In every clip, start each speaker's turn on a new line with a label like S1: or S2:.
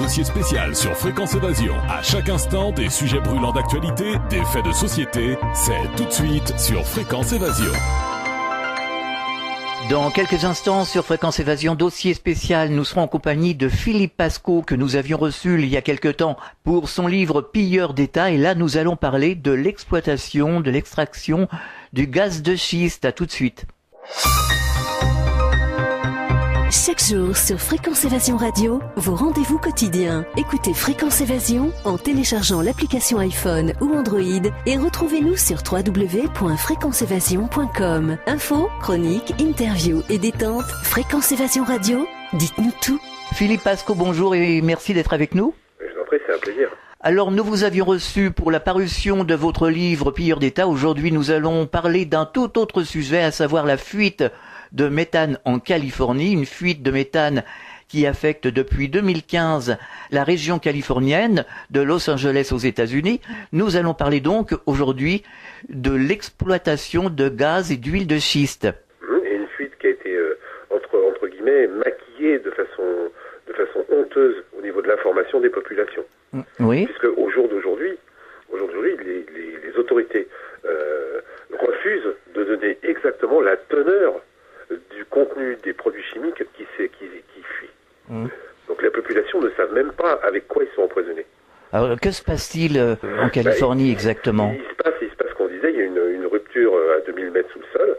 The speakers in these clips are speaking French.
S1: dossier spécial sur Fréquence Évasion. À chaque instant, des sujets brûlants d'actualité, des faits de société. C'est tout de suite sur Fréquence Évasion.
S2: Dans quelques instants sur Fréquence Évasion, dossier spécial, nous serons en compagnie de Philippe Pascot que nous avions reçu il y a quelque temps pour son livre Pilleurs d'État. Et là, nous allons parler de l'exploitation, de l'extraction du gaz de schiste. À tout de suite.
S3: Chaque jour sur Fréquence Évasion Radio, vos rendez-vous quotidiens. Écoutez Fréquence Évasion en téléchargeant l'application iPhone ou Android et retrouvez-nous sur www.fréquenceévasion.com. Infos, chroniques, interviews et détente. Fréquence Évasion Radio, dites-nous tout.
S2: Philippe Pascot, bonjour et merci d'être avec nous.
S4: Je vous en prie, c'est un plaisir.
S2: Alors, nous vous avions reçu pour la parution de votre livre Pilleurs d'État. Aujourd'hui, nous allons parler d'un tout autre sujet, à savoir la fuite de méthane en Californie, une fuite de méthane qui affecte depuis 2015 la région californienne de Los Angeles aux États-Unis. Nous allons parler donc aujourd'hui de l'exploitation de gaz et d'huile de schiste.
S4: Et une fuite qui a été entre guillemets maquillée de façon honteuse au niveau de l'information des populations.
S2: Oui.
S4: Puisque au jour d'aujourd'hui, les autorités refusent de donner exactement la teneur du contenu des produits chimiques qui fuient. Donc la population ne savent même pas avec quoi ils sont empoisonnés.
S2: Alors, que se passe-t-il en Californie exactement ?
S4: Il se passe qu'on disait, il y a une rupture à 2000 mètres sous le sol,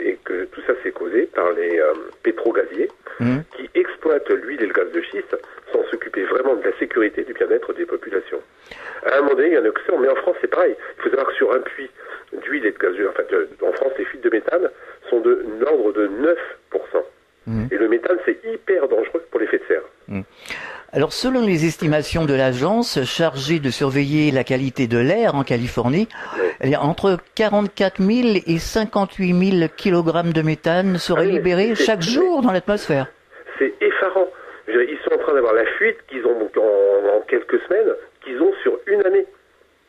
S4: et que tout ça s'est causé par les pétrogaziers qui exploitent l'huile et le gaz de schiste sans s'occuper vraiment de la sécurité, du bien-être des populations. À un moment donné, il y en a que ça, mais en France c'est pareil. Il faut savoir que sur un puits d'huile et de gaz, en France les fuites de méthane sont de l'ordre de 9%. Et le méthane, c'est hyper dangereux pour l'effet de serre.
S2: Alors, selon les estimations de l'agence chargée de surveiller la qualité de l'air en Californie, il y a entre 44 000 et 58 000 kilogrammes de méthane seraient libérés chaque jour dans l'atmosphère.
S4: C'est effarant. Ils sont en train d'avoir la fuite qu'ils ont en quelques semaines, qu'ils ont sur une année.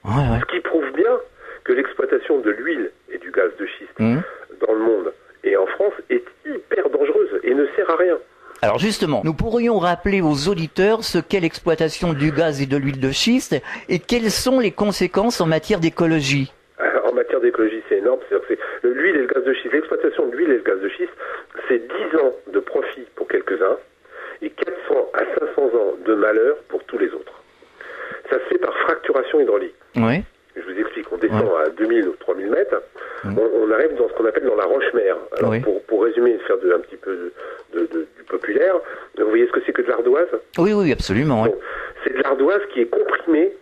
S4: Ce qui prouve bien que l'exploitation de l'huile et du gaz de schiste dans le monde et en France est hyper dangereuse et ne sert à rien.
S2: Alors justement, nous pourrions rappeler aux auditeurs ce qu'est l'exploitation du gaz et de l'huile de schiste et quelles sont les conséquences en matière d'écologie.
S4: En matière d'écologie, c'est énorme. C'est l'huile et le gaz de schiste. L'exploitation de l'huile et le gaz de schiste, c'est 10 ans de profit pour quelques-uns et 400 à 500 ans de malheur pour tous les autres. Ça se fait par fracturation hydraulique.
S2: Oui.
S4: Je vous explique, on descend à 2000 ou 3000 mètres, on arrive dans ce qu'on appelle dans la roche-mère. Alors pour résumer et faire un petit peu du populaire, vous voyez ce que c'est que de l'ardoise ?
S2: Oui, absolument.
S4: Bon, c'est de l'ardoise qui est comprimée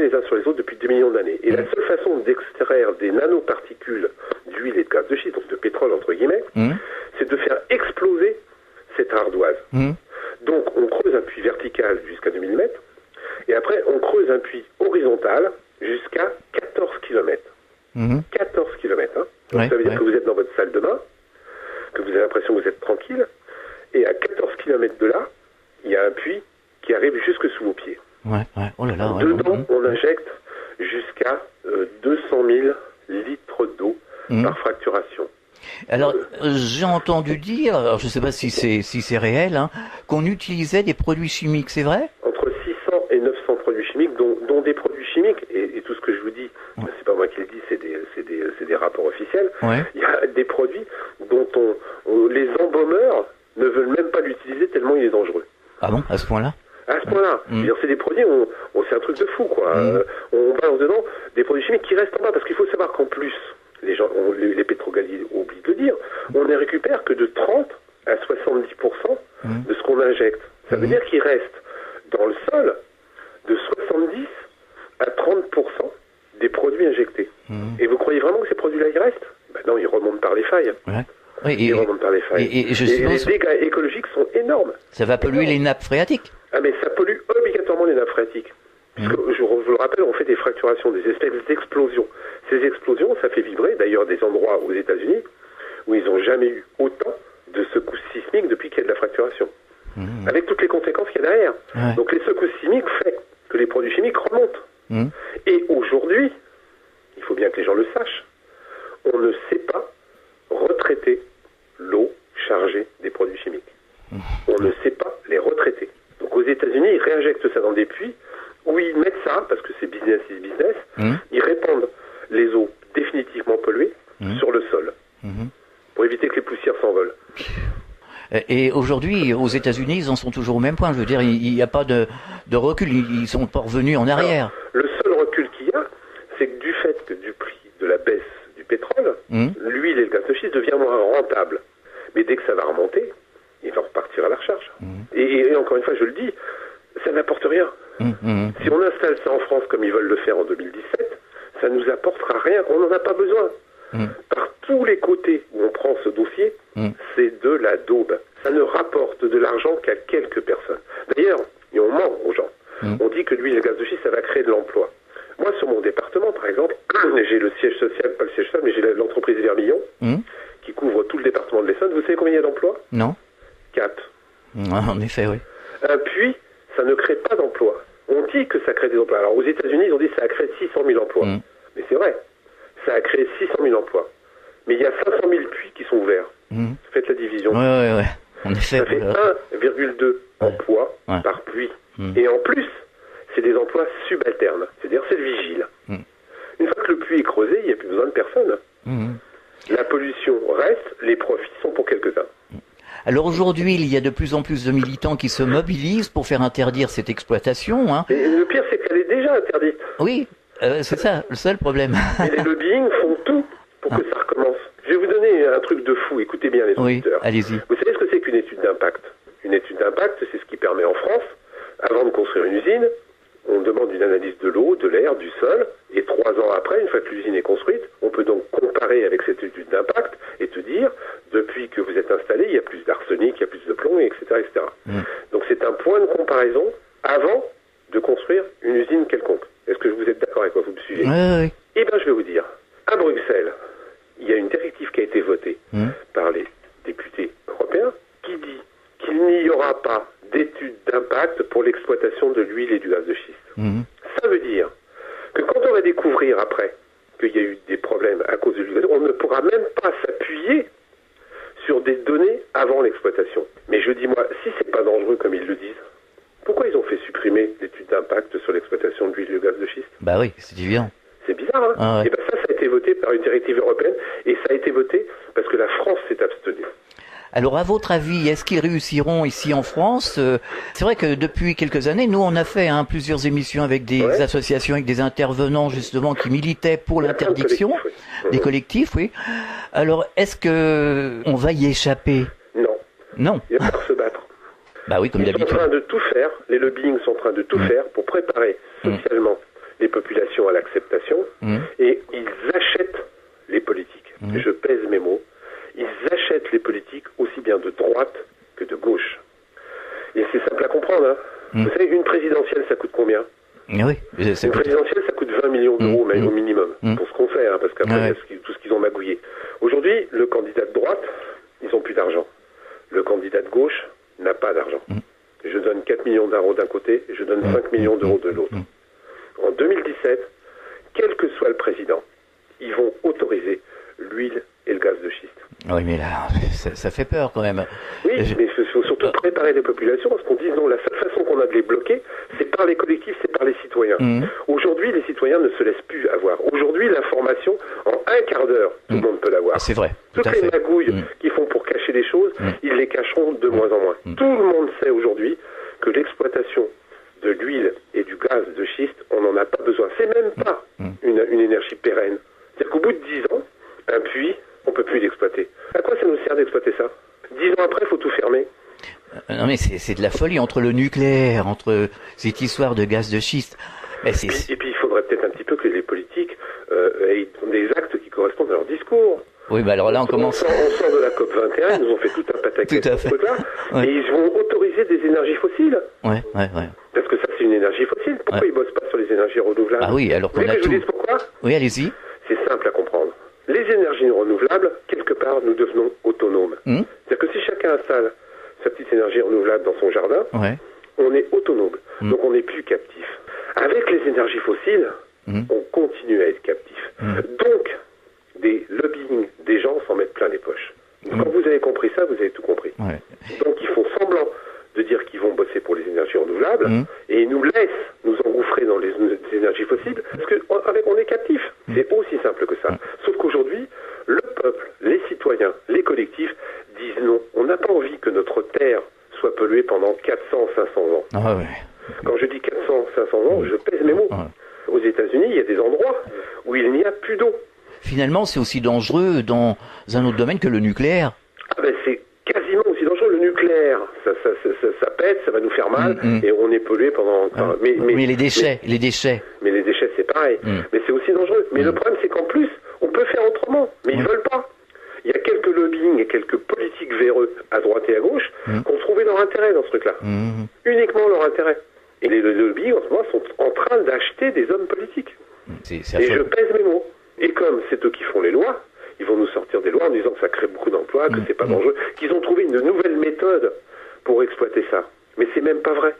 S4: les uns sur les autres depuis 2 millions d'années. Et la seule façon d'extraire des nanoparticules d'huile et de gaz de schiste, donc de pétrole entre guillemets, c'est de faire exploser cette ardoise. Donc on creuse un puits vertical jusqu'à 2000 mètres, et après on creuse un puits horizontal jusqu'à 14 km. 14 km, hein. Donc ça veut dire que vous êtes dans votre salle de bain, que vous avez l'impression que vous êtes tranquille, et à 14 km de là, il y a un puits qui arrive jusque sous vos pieds.
S2: Oh là là,
S4: Dedans, on injecte jusqu'à 200 000 litres d'eau par fracturation.
S2: Alors, j'ai entendu dire, alors je ne sais pas si c'est réel, qu'on utilisait des produits chimiques, c'est vrai ?
S4: Entre 600 et 900 produits chimiques, dont des produits chimiques, et tout ce que je vous dis, c'est pas moi qui le dis, c'est des rapports officiels. Il y a des produits dont les embaumeurs ne veulent même pas l'utiliser tellement il est dangereux.
S2: Ah bon, à ce point-là ?
S4: À ce point-là. C'est des produits, c'est un truc de fou, quoi. On balance dedans des produits chimiques qui restent en bas, parce qu'il faut savoir qu'en plus, les pétrogaziers oublient de le dire, on ne récupère que de 30 à 70% de ce qu'on injecte. Ça veut dire qu'il reste dans le sol de 70 à 30% des produits injectés. Et vous croyez vraiment que ces produits-là, ils restent ? Ben non, ils remontent par les failles. Ils remontent par les failles.
S2: Et
S4: les dégâts écologiques sont énormes.
S2: Ça va polluer les nappes phréatiques.
S4: Ah mais ça pollue obligatoirement les nappes phréatiques. Puisque, je vous le rappelle, on fait des fracturations, des espèces d'explosions. Ces explosions, ça fait vibrer d'ailleurs des endroits aux États-Unis où ils n'ont jamais eu autant de secousses sismiques depuis qu'il y a de la fracturation. Avec toutes les conséquences qu'il y a derrière. Donc les secousses sismiques font que les produits chimiques remontent. Et aujourd'hui, il faut bien que les gens le sachent, on ne sait pas retraiter l'eau chargée des produits chimiques. On ne sait pas les retraiter. Donc aux États que ça dans des puits, où ils mettent ça, parce que c'est business is business, ils répandent les eaux définitivement polluées sur le sol, pour éviter que les poussières s'envolent.
S2: Et aujourd'hui, aux États-Unis, ils en sont toujours au même point. Je veux dire, il n'y a pas de recul, ils sont pas revenus en arrière.
S4: Alors, le seul recul qu'il y a, c'est que du fait que du prix de la baisse du pétrole, l'huile et le gaz de schiste devient moins rentable. Mais dès que ça va remonter, il va repartir à la recharge. Et encore une fois, je le dis, ça n'apporte rien. Si on installe ça en France comme ils veulent le faire en 2017, ça ne nous apportera rien. On n'en a pas besoin. Par tous les côtés où on prend ce dossier, c'est de la daube. Ça ne rapporte de l'argent qu'à quelques personnes. D'ailleurs, et on ment aux gens. On dit que l'huile et le gaz de schiste, ça va créer de l'emploi. Moi, sur mon département, par exemple, j'ai le siège social, pas le siège social, mais j'ai l'entreprise Vermillon, qui couvre tout le département de l'Essonne. Vous savez combien il y a d'emplois?
S2: Non.
S4: 4.
S2: En effet, oui.
S4: Un puits, ça ne crée pas d'emplois. On dit que ça crée des emplois. Alors, aux États-Unis, ils ont dit que ça a créé 600 000 emplois. Mais c'est vrai. Ça a créé 600 000 emplois. Mais il y a 500 000 puits qui sont ouverts. Faites la division.
S2: Ouais. En effet.
S4: Ça fait 1,2 emplois par puits. Et en plus, c'est des emplois subalternes. C'est-à-dire, c'est le vigile. Une fois que le puits est creusé, il n'y a plus besoin de personne. La pollution reste, les profits sont pour quelques-uns.
S2: Alors aujourd'hui, il y a de plus en plus de militants qui se mobilisent pour faire interdire cette exploitation.
S4: Et le pire, c'est qu'elle est déjà interdite.
S2: Oui, c'est ça, le seul problème.
S4: Et les lobbying font tout pour que ça recommence. Je vais vous donner un truc de fou, écoutez bien les auditeurs.
S2: Allez-y.
S4: Vous savez ce que c'est qu'une étude d'impact? Une étude d'impact, c'est ce qui permet en France, avant de construire une usine, on demande une analyse de l'eau, de l'air, du sol, et 3 ans après, une fois que l'usine est construite, on peut donc comparer avec cette étude d'impact et te dire, depuis que vous êtes installé, il y a plus d'arsenic, il y a plus de plomb, etc. etc. Donc c'est un point de comparaison avant de construire une usine quelconque. Est-ce que vous êtes d'accord avec moi? Vous me suivez?
S2: Oui.
S4: Eh bien, je vais vous dire, à Bruxelles, il y a une directive qui a été votée par les députés européens qui dit qu'il n'y aura pas d'études d'impact pour l'exploitation de l'huile et du gaz de schiste. Ça veut dire que quand on va découvrir après qu'il y a eu des problèmes à cause de l'huile, on ne pourra même pas s'appuyer sur des données avant l'exploitation. Mais je dis moi, si c'est pas dangereux comme ils le disent, pourquoi ils ont fait supprimer l'étude d'impact sur l'exploitation de l'huile et du gaz de schiste?
S2: Bah oui, c'est évident.
S4: C'est bizarre, hein? Et bien ça a été voté par une directive européenne, et ça a été voté parce que la France s'est abstenue.
S2: Alors, à votre avis, est-ce qu'ils réussiront ici en France? C'est vrai que depuis quelques années, nous, on a fait plusieurs émissions avec des associations, avec des intervenants, justement, qui militaient pour l'interdiction. Des collectifs, oui. Alors, est-ce que on va y échapper? Non.
S4: Il va falloir se battre.
S2: Bah oui, comme d'habitude.
S4: Ils sont en train de tout faire, les lobbying sont en train de tout faire pour préparer socialement les populations à l'acceptation, et ils achètent les politiques. Je pèse mes mots. Ils achètent les politiques aussi bien de droite que de gauche. Et c'est simple à comprendre. Vous savez, une présidentielle, ça coûte combien?
S2: Oui.
S4: Une présidentielle, ça coûte 20 millions d'euros au minimum, pour ce qu'on fait, parce qu'après, il y a tout ce qu'ils ont magouillé. Aujourd'hui, le candidat de droite, ils n'ont plus d'argent. Le candidat de gauche n'a pas d'argent. Je donne 4 millions d'euros d'un côté, je donne 5 millions d'euros de l'autre. En 2017, quel que soit le président, ils vont autoriser l'huile et le gaz de schiste.
S2: Oui, mais là, ça fait peur quand même.
S4: Oui, mais il faut surtout préparer les populations, parce qu'on dit non, la seule façon qu'on a de les bloquer, c'est par les collectifs, c'est par les citoyens. Aujourd'hui, les citoyens ne se laissent plus avoir. Aujourd'hui, l'information, en un quart d'heure, tout le monde peut l'avoir.
S2: C'est vrai.
S4: Toutes les magouilles qu'ils font pour cacher les choses, ils les cacheront de moins en moins. Tout le monde sait aujourd'hui que l'exploitation de l'huile et du gaz de schiste, on n'en a pas besoin. C'est même pas une énergie pérenne. C'est-à-dire qu'au bout de 10 ans, un puits, on ne peut plus l'exploiter. À quoi ça nous sert d'exploiter ça? 10 ans après, il faut tout fermer.
S2: Non mais c'est de la folie entre le nucléaire, entre cette histoire de gaz de schiste. Mais
S4: et puis il faudrait peut-être un petit peu que les politiques aient des actes qui correspondent à leur discours.
S2: Oui, bah alors là on commence...
S4: On sort de la COP21, ils nous ont fait tout un pataquès sur ce truc-là, et ils vont autoriser des énergies fossiles.
S2: Ouais.
S4: Parce que ça c'est une énergie fossile. Pourquoi ils bossent pas sur les énergies renouvelables?
S2: Ah oui, alors qu'on a tout.
S4: Je vous dise pourquoi?
S2: Oui, allez-y.
S4: C'est simple à comprendre. Les énergies renouvelables, quelque part, nous devenons autonomes. C'est-à-dire que si chacun installe sa petite énergie renouvelable dans son jardin, on est autonome. Donc on n'est plus captif. Avec les énergies fossiles, on continue à être captif. Donc, des lobbying, des gens s'en mettent plein les poches. Donc, quand vous avez compris ça, vous avez tout compris. Donc ils font semblant de dire qu'ils vont bosser pour les énergies énergies renouvelables et ils nous laissent nous engouffrer dans les énergies fossiles parce qu'on est captif. C'est aussi simple que ça. Sauf qu'aujourd'hui, le peuple, les citoyens, les collectifs disent non. On n'a pas envie que notre terre soit polluée pendant 400, 500 ans.
S2: Ah ouais.
S4: Quand je dis 400, 500 ans, je pèse mes mots. Aux États-Unis, il y a des endroits où il n'y a plus d'eau.
S2: Finalement, c'est aussi dangereux dans un autre domaine que le nucléaire.
S4: Ah ben c'est quasiment aussi dangereux. Le nucléaire, ça pète, ça va nous faire mal, et on est pollué pendant...
S2: Mais les déchets,
S4: Mais les déchets, c'est pareil. Mais c'est aussi dangereux. Mais le problème, c'est qu'en plus, on peut faire autrement. Mais ils veulent pas. Il y a quelques lobbying et quelques politiques véreux à droite et à gauche qui ont trouvé leur intérêt dans ce truc-là. Uniquement leur intérêt. Et les lobbies, en ce moment, sont en train d'acheter des hommes politiques. Et je pèse mes mots. Et comme c'est eux qui font les lois, ils vont nous sortir des lois en disant que ça crée beaucoup d'emplois, que c'est pas dangereux, qu'ils ont trouvé une nouvelle méthode pour exploiter ça. Mais c'est même pas vrai.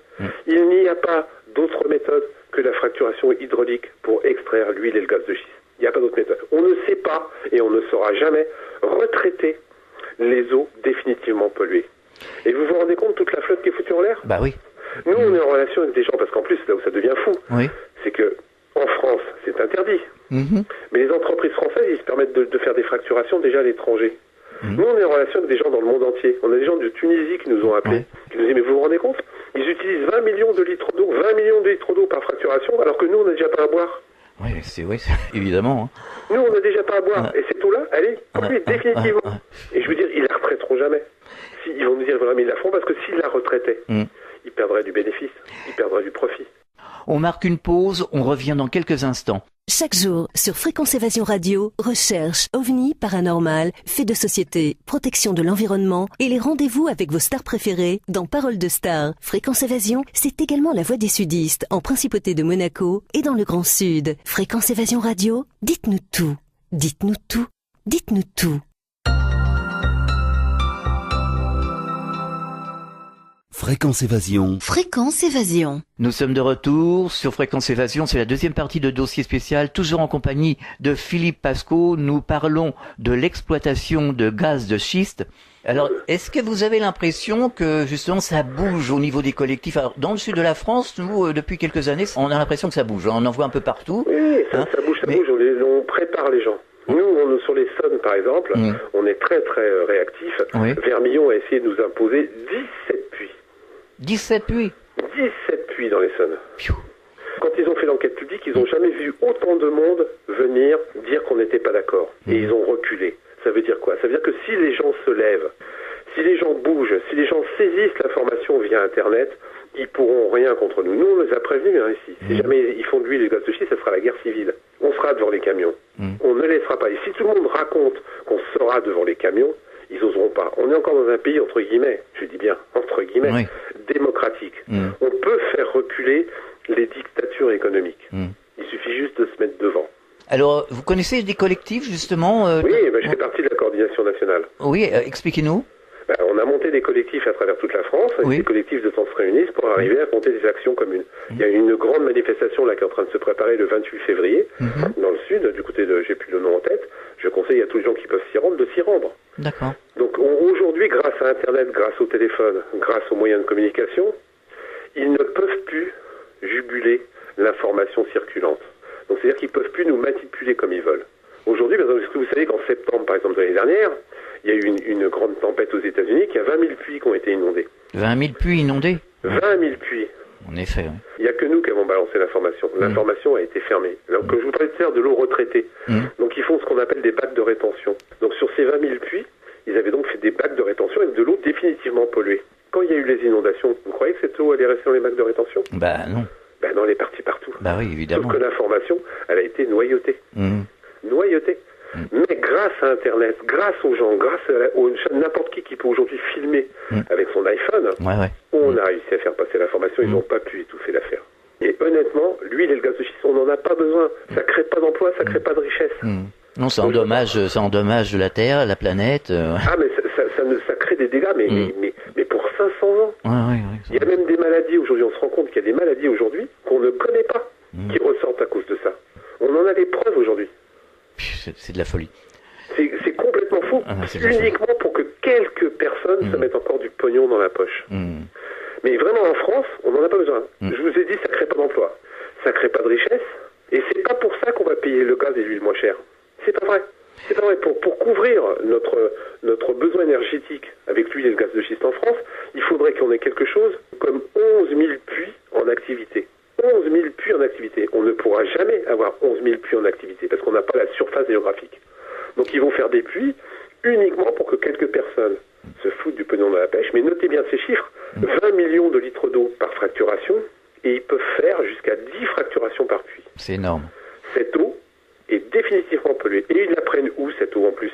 S4: Il n'y a pas d'autre méthode que la fracturation hydraulique pour extraire l'huile et le gaz de schiste. Il n'y a pas d'autre méthode. On ne sait pas, et on ne saura jamais, retraiter les eaux définitivement polluées. Et vous vous rendez compte de toute la flotte qui est foutue en l'air ?
S2: Bah oui.
S4: Nous, on est en relation avec des gens, parce qu'en plus, là où ça devient fou, c'est que en France, c'est interdit. Mais les entreprises françaises, ils se permettent de faire des fracturations déjà à l'étranger. Nous, on est en relation avec des gens dans le monde entier. On a des gens de Tunisie qui nous ont appelés, qui nous disent, mais vous vous rendez compte ? Ils utilisent 20 millions de litres d'eau, 20 millions de litres d'eau par fracturation, alors que nous, on n'a déjà pas à boire.
S2: Oui, évidemment.
S4: Nous, on n'a déjà pas à boire. Et cette eau-là, elle est polluée définitivement. Et je veux dire, ils la retraiteront jamais. Ils vont nous dire, voilà, mais ils la feront parce que s'ils la retraitaient, ils perdraient du bénéfice, ils perdraient du profit.
S2: On marque une pause, on revient dans quelques instants.
S3: Chaque jour, sur Fréquence Évasion Radio, recherche, ovni, paranormal, faits de société, protection de l'environnement et les rendez-vous avec vos stars préférées dans Paroles de Stars. Fréquence Évasion, c'est également la voix des sudistes en Principauté de Monaco et dans le Grand Sud. Fréquence Évasion Radio, dites-nous tout. Dites-nous tout. Dites-nous tout.
S5: Fréquence Évasion.
S3: Fréquence Évasion.
S2: Nous sommes de retour sur Fréquence Évasion. C'est la deuxième partie de Dossier spécial, toujours en compagnie de Philippe Pascot. Nous parlons de l'exploitation de gaz de schiste. Alors, est-ce que vous avez l'impression que justement ça bouge au niveau des collectifs ? Alors, dans le sud de la France, nous, depuis quelques années, on a l'impression que ça bouge. On en voit un peu partout.
S4: Oui, ça bouge. On prépare les gens. Nous, sur les Saônes, par exemple, on est très, très réactifs. Vermillon a essayé de nous imposer 17 puits.
S2: 17 puits
S4: 17 puits dans les Saônes. Quand ils ont fait l'enquête publique, ils n'ont jamais vu autant de monde venir dire qu'on n'était pas d'accord. Et ils ont reculé. Ça veut dire quoi ? Ça veut dire que si les gens se lèvent, si les gens bougent, si les gens saisissent l'information via Internet, ils pourront rien contre nous. Nous, on les a prévenus ici. Si jamais ils font de l'huile et du gaz de schiste, ça sera la guerre civile. On sera devant les camions. On ne laissera pas. Et si tout le monde raconte qu'on sera devant les camions, ils oseront pas. On est encore dans un pays, entre guillemets, je dis bien, entre guillemets, démocratique. On peut faire reculer les dictatures économiques. Il suffit juste de se mettre devant.
S2: Alors, vous connaissez des collectifs, justement
S4: Oui, je fais partie de la coordination nationale.
S2: Oui, expliquez-nous.
S4: On a monté des collectifs à travers toute la France, avec des collectifs de temps se réunissent pour arriver à monter des actions communes. Il y a une grande manifestation là qui est en train de se préparer le 28 février, dans le sud, du côté de, j'ai plus le nom en tête, je conseille à tous les gens qui peuvent s'y rendre de s'y rendre.
S2: D'accord.
S4: Donc aujourd'hui, grâce à Internet, grâce au téléphone, grâce aux moyens de communication, ils ne peuvent plus juguler l'information circulante. Donc c'est-à-dire qu'ils ne peuvent plus nous manipuler comme ils veulent. Aujourd'hui, est-ce que vous savez qu'en septembre, par exemple, de l'année dernière, il y a eu une grande tempête aux États-Unis, qu'il y a 20 000 puits qui ont été inondés.
S2: 20 000 puits inondés
S4: 20 000 puits.
S2: En effet, oui.
S4: Il n'y a que nous qui avons balancé l'information. L'information a été fermée. Alors que je vous parlais de l'eau retraitée. Donc ils font ce qu'on appelle des bacs de rétention. Donc sur ces 20 000 puits, ils avaient donc fait des bacs de rétention avec de l'eau définitivement polluée. Quand il y a eu les inondations, vous croyez que cette eau allait rester dans les bacs de rétention ?
S2: Bah non.
S4: Ben non, elle est partie partout.
S2: Bah oui, évidemment.
S4: Sauf que l'information, elle a été noyautée. Noyautée. Mais grâce à Internet, grâce aux gens, grâce à n'importe qui peut aujourd'hui filmer avec son iPhone, on a réussi à faire passer l'information, ils n'ont pas pu étouffer l'affaire. Et honnêtement, l'huile et le gaz de schiste, on n'en a pas besoin. Ça crée pas d'emploi, ça crée pas de richesse.
S2: Non, ça endommage la Terre, la planète.
S4: Ah, mais ça crée des dégâts, mais pour 500 ans. Il y a même des maladies aujourd'hui, on se rend compte qu'il y a des maladies aujourd'hui qu'on ne connaît pas, qui ressortent à cause de ça. On en a des preuves aujourd'hui.
S2: C'est de la folie.
S4: C'est complètement faux. Uniquement pour que quelques personnes se mettent encore du pognon dans la poche. Mais vraiment, en France, on n'en a pas besoin. Je vous ai dit, ça crée pas d'emploi. Ça crée pas de richesse. Et c'est pas pour ça qu'on va payer le gaz et l'huile moins cher. C'est pas vrai. C'est pas vrai. Pour couvrir notre besoin énergétique avec l'huile et le gaz de schiste en France, il faudrait qu'on ait quelque chose comme 11 000 puits en activité. 11 000 puits en activité. On ne pourra jamais avoir 11 000 puits en activité parce qu'on n'a pas la surface géographique. Donc ils vont faire des puits uniquement pour que quelques personnes se foutent du pognon de la pêche. Mais notez bien ces chiffres. 20 millions de litres d'eau par fracturation et ils peuvent faire jusqu'à 10 fracturations par puits.
S2: C'est énorme.
S4: Cette eau est définitivement polluée. Et ils la prennent où, cette eau, en plus?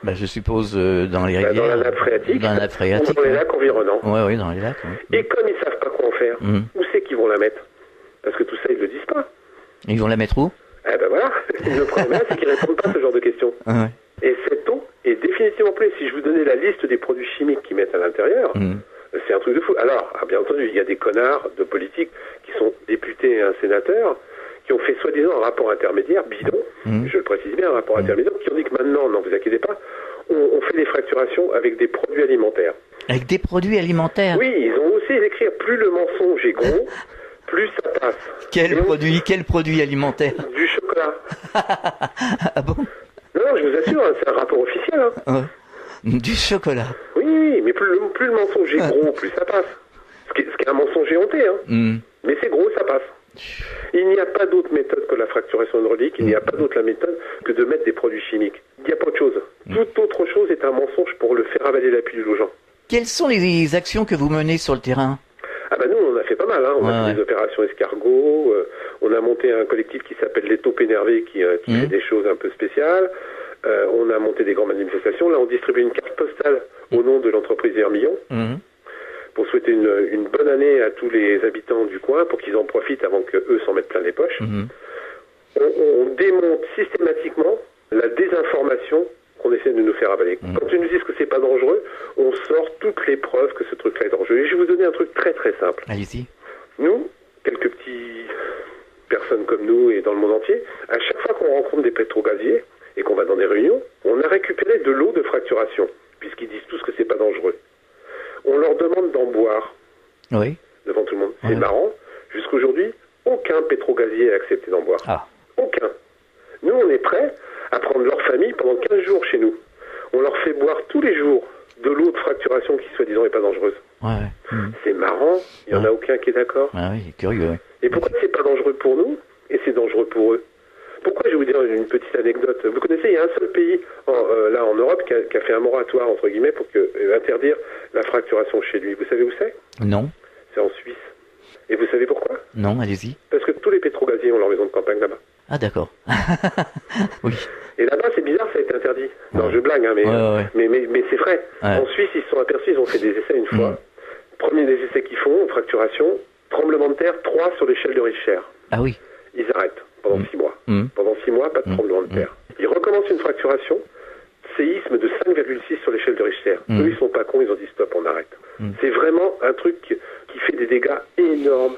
S2: Je suppose dans les rivières.
S4: Dans la nappe phréatique.
S2: Dans la nappe phréatique.
S4: Ou dans les lacs environnants.
S2: Oui, dans les lacs. Ouais.
S4: Et comme ils ne savent pas quoi en faire, où c'est qu'ils vont la mettre? Parce que tout ça, ils ne le disent pas.
S2: Ils vont la mettre où?
S4: Voilà. Le problème, c'est qu'ils ne répondent pas à ce genre de questions.
S2: Ouais.
S4: Et cette eau est définitivement polluée. Si je vous donnais la liste des produits chimiques qu'ils mettent à l'intérieur, c'est un truc de fou. Alors, bien entendu, il y a des connards de politiques qui sont députés et un sénateur, qui ont fait soi-disant un rapport intermédiaire, bidon, je le précise bien, un rapport intermédiaire, qui ont dit que maintenant, non, vous inquiétez pas, on fait des fracturations avec des produits alimentaires.
S2: Avec des produits alimentaires?
S4: Oui, ils ont aussi écrit, plus le mensonge est gros, plus ça passe.
S2: Quel produit alimentaire?
S4: Du chocolat.
S2: Ah bon?
S4: Non, je vous assure, c'est un rapport officiel.
S2: Du chocolat?
S4: Oui, mais plus le mensonge est gros, plus ça passe. Ce qui est un mensonge éhonté, mais c'est gros, ça passe. Il n'y a pas d'autre méthode que la fracturation hydraulique, il n'y a pas d'autre méthode que de mettre des produits chimiques. Il n'y a pas autre chose. Toute autre chose est un mensonge pour le faire avaler la pilule aux gens.
S2: Quelles sont les actions que vous menez sur le terrain?
S4: Nous, on en a fait pas mal. On a fait des opérations escargots, on a monté un collectif qui s'appelle Les Taupes Énervées qui fait des choses un peu spéciales. On a monté des grandes manifestations. Là, on distribue une carte postale au nom de l'entreprise Hermillon. Pour souhaiter une bonne année à tous les habitants du coin, pour qu'ils en profitent avant qu'eux s'en mettent plein les poches. On démonte systématiquement la désinformation qu'on essaie de nous faire avaler. Quand ils nous disent que c'est pas dangereux, on sort toutes les preuves que ce truc-là est dangereux. Et je vais vous donner un truc très très simple.
S2: Allez-y.
S4: Nous, quelques petites personnes comme nous et dans le monde entier, à chaque fois qu'on rencontre des pétrogaziers et qu'on va dans des réunions, on a récupéré de l'eau de fracturation, puisqu'ils disent tous que c'est pas dangereux. On leur demande d'en boire devant tout le monde. C'est marrant. Jusqu'aujourd'hui, aucun pétrogazier a accepté d'en boire. Aucun. Nous, on est prêts à prendre leur famille pendant 15 jours chez nous. On leur fait boire tous les jours de l'eau de fracturation qui, soi-disant, n'est pas dangereuse. C'est marrant. Il n'y en a aucun qui est d'accord.
S2: Oui, curieux.
S4: Et pourquoi c'est pas dangereux pour nous et c'est dangereux pour eux? Pourquoi? Je vais vous dire une petite anecdote. Vous connaissez, il y a un seul pays là en Europe qui a fait un moratoire, entre guillemets, pour interdire la fracturation chez lui. Vous savez où c'est?
S2: Non.
S4: C'est en Suisse. Et vous savez pourquoi?
S2: Non, allez-y.
S4: Parce que tous les pétrogaziers ont leur maison de campagne là-bas.
S2: Ah, d'accord. Oui.
S4: Et là-bas, c'est bizarre, ça a été interdit. Non, je blague, mais c'est vrai. En Suisse, ils se sont aperçus, ils ont fait des essais une fois. Premier des essais qu'ils font, fracturation, tremblement de terre, 3 sur l'échelle de Richter.
S2: Ah oui.
S4: Ils arrêtent pendant 6 mois. Pendant 6 mois, pas de tremblement de terre. Ils recommencent une fracturation, séisme de 5,6 sur l'échelle de Richter. Eux, ils sont pas cons, ils ont dit stop, on arrête. C'est vraiment un truc qui fait des dégâts énormes.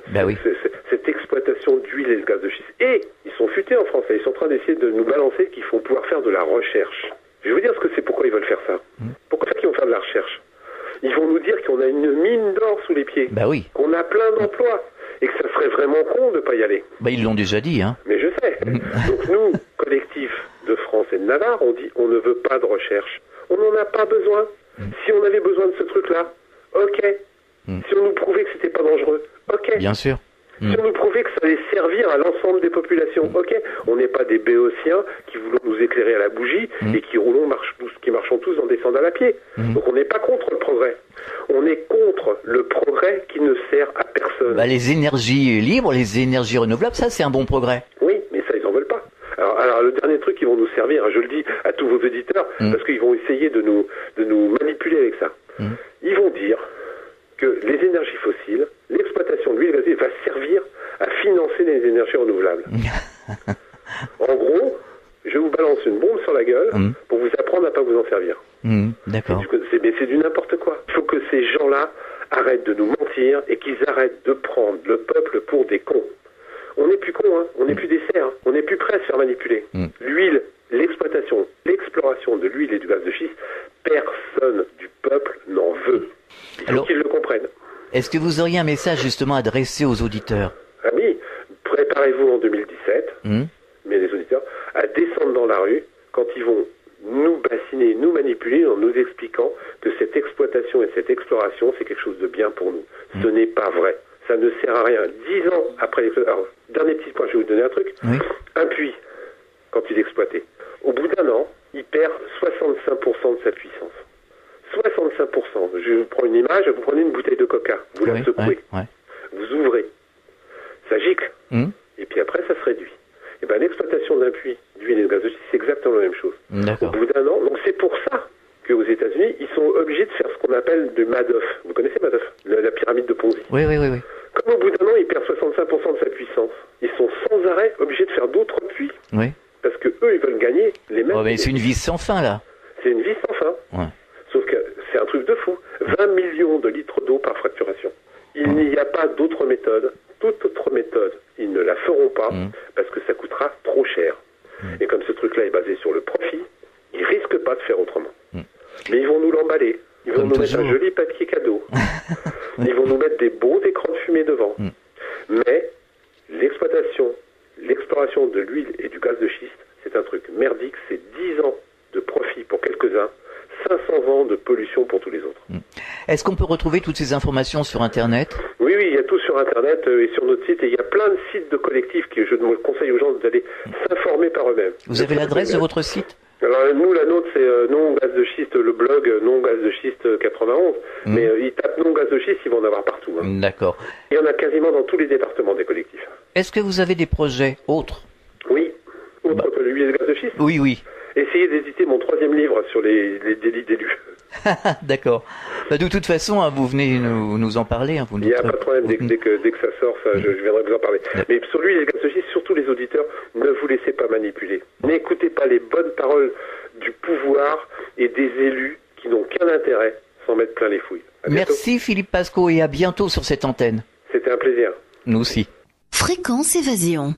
S4: Cette exploitation d'huile et de gaz de schiste. Et ils sont futés en France. Ils sont en train d'essayer de nous balancer qu'il faut pouvoir faire de la recherche. Je vais vous dire ce que c'est, pourquoi ils veulent faire ça. Pourquoi c'est qu'ils vont faire de la recherche? Ils vont nous dire qu'on a une mine d'or sous les pieds. Qu'on a plein d'emplois. Et que ça serait vraiment con de ne pas y aller.
S2: Ils l'ont déjà dit,
S4: Mais je sais. Donc nous, collectif de France et de Navarre, on dit on ne veut pas de recherche. On n'en a pas besoin. Si on avait besoin de ce truc-là, ok. Si on nous prouvait que c'était pas dangereux, ok.
S2: Bien sûr.
S4: Si on nous prouvait que ça allait servir à l'ensemble des populations, ok. On n'est pas des béotiens qui voulons nous éclairer à la bougie et qui marchons tous dans des sandales à pied. Donc on n'est pas contre le progrès. On est contre le progrès qui ne sert à personne.
S2: Les énergies libres, les énergies renouvelables, ça c'est un bon progrès.
S4: Oui, mais ça ils en veulent pas. Alors le dernier truc qui vont nous servir, je le dis à tous vos auditeurs, parce qu'ils vont essayer de nous manipuler avec ça. Ils vont dire que les énergies fossiles, l'exploitation de l'huile gazée va servir à financer les énergies renouvelables. En gros, je vous balance une bombe sur la gueule pour vous apprendre à pas vous en servir.
S2: D'accord.
S4: Mais c'est du n'importe quoi. Il faut que ces gens-là arrêtent de nous mentir et qu'ils arrêtent de prendre le peuple pour des cons. On n'est plus cons, on n'est plus des cerfs, on n'est plus prêts à se faire manipuler. L'huile, l'exploitation, l'exploration de l'huile et du gaz de schiste, personne du peuple n'en veut. Il faut qu'ils le comprennent.
S2: Est-ce que vous auriez un message justement adressé aux auditeurs?
S4: Ah oui, préparez-vous en 2017, mais les auditeurs, à descendre dans la rue quand ils vont nous bassiner, nous manipuler en nous expliquant que cette exploitation et cette exploration, c'est quelque chose de bien pour nous. Ce n'est pas vrai. Ça ne sert à rien. 10 ans après l'exploitation... Alors, dernier petit point, je vais vous donner un truc. Oui. Un puits, quand il est exploité, au bout d'un an, il perd 65% de sa puissance. 65%. Je vous prends une image, vous prenez une bouteille de coca, vous la secouez, vous ouvrez, ça gicle, et puis après ça se réduit. Et bien l'exploitation d'un puits d'huile et de gaz de schiste, c'est exactement la même chose. Au bout d'un an, donc c'est pour ça qu'aux États-Unis, ils sont obligés de faire ce qu'on appelle de Madoff. Vous connaissez Madoff, la pyramide de Ponzi.
S2: Oui.
S4: Comme au bout d'un an, il perd 65% de sa puissance, ils sont sans arrêt obligés de faire d'autres puits. Oui. Parce que eux, ils veulent gagner les mêmes.
S2: Mais c'est une vie sans fin là.
S4: C'est une vie sans fin. Ouais. Sauf que c'est un truc de fou. 20 millions de litres d'eau par fracturation. Il n'y a pas d'autre méthode. Toute autre méthode, ils ne la feront pas parce que ça coûtera trop cher. Et comme ce truc-là est basé sur le profit, ils risquent pas de faire autrement. Mais ils vont nous l'emballer. Ils vont nous mettre un joli papier cadeau. Ils vont nous mettre des beaux écrans de fumée devant. Mais l'exploration de l'huile et du gaz de schiste, c'est un truc merdique. C'est 10 ans de profit pour quelques-uns, 500 ans de pollution pour tous les autres.
S2: Est-ce qu'on peut retrouver toutes ces informations sur Internet?
S4: Oui, il y a tout sur Internet et sur notre site. Et il y a plein de sites de collectifs que je conseille aux gens d'aller s'informer par eux-mêmes.
S2: Vous avez l'adresse de votre site?
S4: Alors nous, la nôtre, c'est Non Gaz de Schiste, le blog Non Gaz de Schiste 91. Mais ils tapent Non Gaz de Schiste, ils vont en avoir partout.
S2: D'accord.
S4: Il y en a quasiment dans tous les départements des collectifs.
S2: Est-ce que vous avez des projets autres?
S4: Oui, autres que l'huile et le gaz de schiste.
S2: Oui.
S4: Essayez d'éditer mon 3e livre sur les délits d'élus.
S2: D'accord. De toute façon, vous venez nous en parler.
S4: Il n'y a pas de problème. Dès que ça sort, je viendrai vous en parler. Mais sur l'huile et le gaz de schiste, surtout les auditeurs, ne vous laissez pas manipuler. N'écoutez pas les bonnes paroles du pouvoir et des élus qui n'ont qu'un intérêt, sans mettre plein les fouilles.
S2: Merci Philippe Pasco et à bientôt sur cette antenne.
S4: C'était un plaisir.
S2: Nous aussi.
S3: Fréquence Évasion.